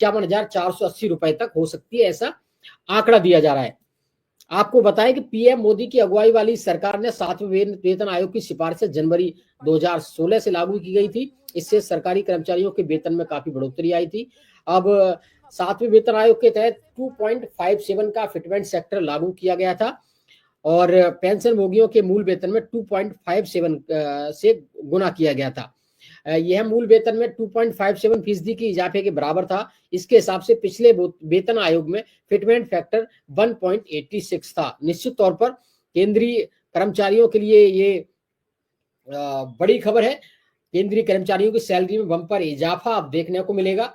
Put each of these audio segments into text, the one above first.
₹51,480 तक हो सकती है, ऐसा आंकड़ा दिया जा रहा है। आपको बताएं कि पीएम मोदी की अगुवाई वाली सरकार ने 7वें वेतन आयोग की सिफारिशें जनवरी 2016 से लागू की गई थी। इससे सरकारी कर्मचारियों के वेतन में काफी बढ़ोतरी आई थी। अब 7वें वेतन आयोग के तहत 2.57 का फिटमेंट सेक्टर लागू किया गया था और पेंशन भोगियों के मूल वेतन में 2.57 से गुना किया गया था। यह मूल वेतन में 2.57% की इजाफे के बराबर था। इसके हिसाब से पिछले वेतन आयोग में फिटमेंट फैक्टर 1.86 था। निश्चित तौर पर केंद्रीय कर्मचारियों के लिए ये बड़ी खबर है। केंद्रीय कर्मचारियों की सैलरी में बम्पर इजाफा अब देखने को मिलेगा।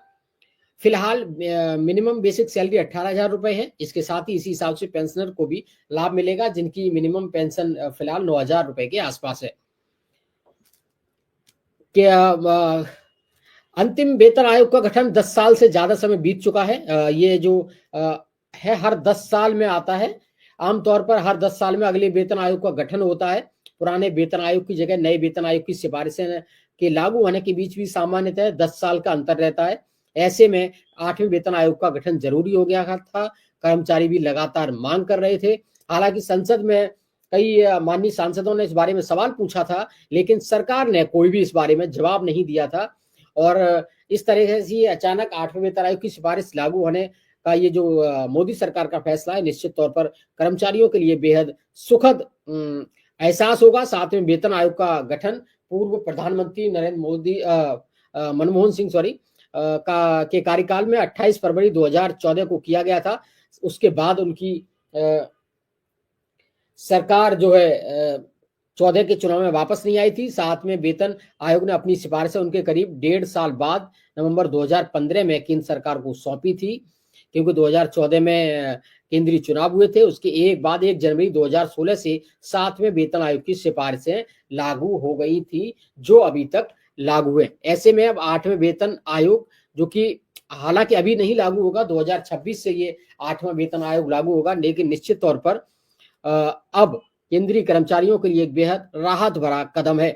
फिलहाल मिनिमम बेसिक सैलरी 18,000 है। इसके साथ ही इसी हिसाब से पेंशनर को भी लाभ मिलेगा, जिनकी मिनिमम पेंशन फिलहाल 9,000 के आसपास है। अंतिम वेतन आयोग का गठन 10 साल से ज्यादा समय बीत चुका है। ये जो है हर 10 साल में आता है। आमतौर पर हर 10 साल में अगले वेतन आयोग का गठन होता है। पुराने वेतन आयोग की जगह नए वेतन आयोग की सिफारिशें के लागू होने के बीच भी सामान्यतः 10 साल का अंतर रहता है। ऐसे में 8वें वेतन आयोग का गठन जरूरी हो गया था। कर्मचारी भी लगातार मांग कर रहे थे। हालांकि संसद में कई माननीय सांसदों ने इस बारे में सवाल पूछा था, लेकिन सरकार ने कोई भी इस बारे में जवाब नहीं दिया था और इस तरह से अचानक 8वें वेतन आयोग की सिफारिश लागू होने का ये जो मोदी सरकार का फैसला है, निश्चित तौर पर कर्मचारियों के लिए बेहद सुखद एहसास होगा। 7वें वेतन आयोग का गठन पूर्व प्रधानमंत्री नरेंद्र मोदी मनमोहन सिंह के कार्यकाल में 28 फरवरी 2014 को किया गया था। उसके बाद उनकी सरकार जो है 14 के चुनाव में वापस नहीं आई थी। 7वें वेतन आयोग ने अपनी सिफारिशें उनके करीब 1.5 साल बाद नवंबर 2015 में केंद्र सरकार को सौंपी थी, क्योंकि 2014 में केंद्रीय चुनाव हुए थे। उसके एक बाद 1 जनवरी 2016 से 7वें वेतन आयोग की सिफारिशें लागू हो गई थी, जो अभी तक लागू है। ऐसे में अब 8वें वेतन आयोग, जो कि हालांकि अभी नहीं लागू होगा, 2026 से ये 8वां वेतन आयोग लागू होगा, लेकिन निश्चित तौर पर अब केंद्रीय कर्मचारियों के लिए एक बेहद राहत भरा कदम है।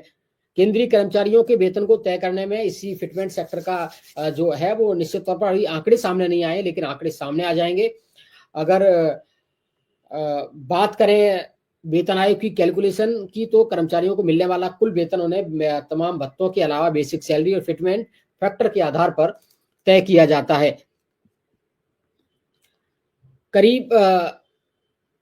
केंद्रीय कर्मचारियों के वेतन को तय करने में इसी फिटमेंट सेक्टर का जो है वो निश्चित तौर पर अभी आंकड़े सामने नहीं आए, लेकिन आंकड़े सामने आ जाएंगे। अगर बात करें वेतन आयोग की कैलकुलेशन की, तो कर्मचारियों को मिलने वाला कुल वेतन उन्हें तमाम भत्तों के अलावा बेसिक सैलरी और फिटमेंट फैक्टर के आधार पर तय किया जाता है। करीब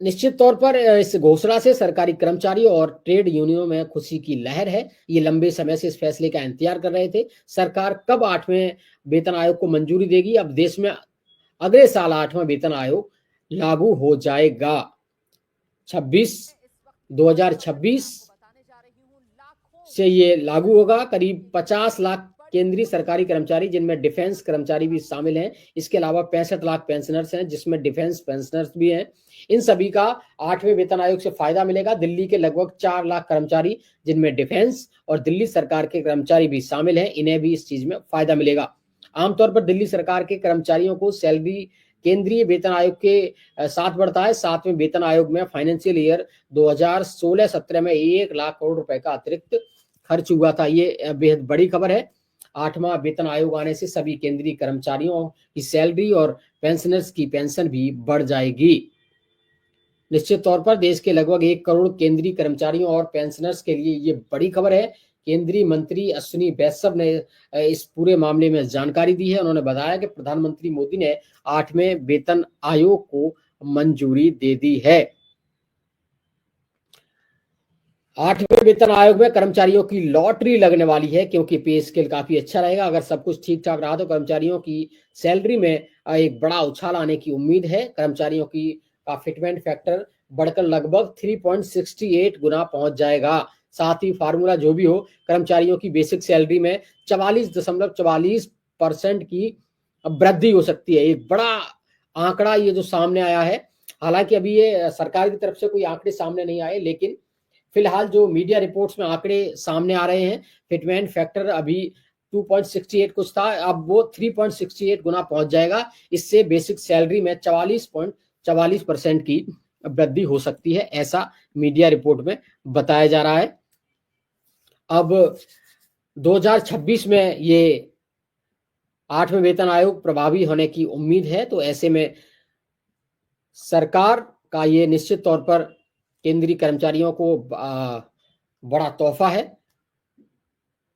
निश्चित तौर पर इस घोषणा से सरकारी कर्मचारियों और ट्रेड यूनियनों में खुशी की लहर है। ये लंबे समय से इस फैसले का इंतजार कर रहे थे। सरकार कब 8वें वेतन आयोग को मंजूरी देगी? अब देश में अगले साल 8वां वेतन आयोग लागू हो जाएगा। 2026 से ये लागू होगा। करीब 50 लाख केंद्रीय सरकारी कर्मचारी, जिनमें डिफेंस कर्मचारी भी शामिल हैं। इसके अलावा 65 लाख पेंशनर्स हैं, जिसमें डिफेंस पेंशनर्स भी हैं। इन सभी का 8वें वेतन आयोग से फायदा मिलेगा। दिल्ली के लगभग 4 लाख कर्मचारी, जिनमें डिफेंस और दिल्ली सरकार के कर्मचारी भी शामिल हैं, इन्हें भी इस चीज में फायदा मिलेगा। आमतौर पर दिल्ली सरकार के कर्मचारियों को सैलरी केंद्रीय वेतन आयोग के साथ बढ़ता है। 7वें वेतन आयोग में फाइनेंशियल ईयर 2016-17 में 1 लाख करोड़ रुपए का अतिरिक्त खर्च हुआ था। ये बेहद बड़ी खबर है। 8वां वेतन आयोग आने से सभी केंद्रीय कर्मचारियों की सैलरी और पेंशनर्स की पेंशन भी बढ़ जाएगी। निश्चित तौर पर देश के लगभग 1 करोड़ केंद्रीय कर्मचारियों और पेंशनर्स के लिए ये बड़ी खबर है। केंद्रीय मंत्री अश्विनी वैष्णव ने इस पूरे मामले में जानकारी दी है। उन्होंने बताया कि प्रधानमंत्री मोदी ने 8वें वेतन आयोग को मंजूरी दे दी है। 8वें वेतन आयोग में कर्मचारियों की लॉटरी लगने वाली है, क्योंकि पे स्केल काफी अच्छा रहेगा। अगर सब कुछ ठीक ठाक रहा तो कर्मचारियों की सैलरी में एक बड़ा उछाल आने की उम्मीद है। कर्मचारियों की का फिटमेंट फैक्टर बढ़कर लगभग 3.68 गुना पहुंच जाएगा। साथ ही फार्मूला जो भी हो, कर्मचारियों की बेसिक सैलरी में 44.44% की वृद्धि हो सकती है। एक बड़ा आंकड़ा ये जो सामने आया है। हालांकि अभी ये सरकार की तरफ से कोई आंकड़े सामने नहीं आए, लेकिन फिलहाल जो मीडिया रिपोर्ट्स में आंकड़े सामने आ रहे हैं, फिटमेंट फैक्टर अभी 2.68 कुछ था, अब वो 3.68 गुना पहुंच जाएगा। इससे बेसिक सैलरी में 44.44% की वृद्धि हो सकती है, ऐसा मीडिया रिपोर्ट में बताया जा रहा है। अब 2026 में ये 8वें वेतन आयोग प्रभावी होने की उम्मीद है। तो ऐसे में सरकार का ये निश्चित तौर पर केंद्रीय कर्मचारियों को बड़ा तोहफा है।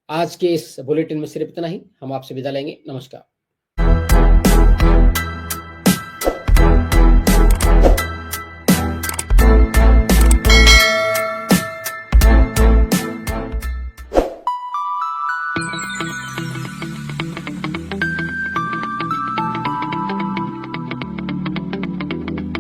आज के इस बुलेटिन में सिर्फ इतना ही। हम आपसे विदा लेंगे। नमस्कार।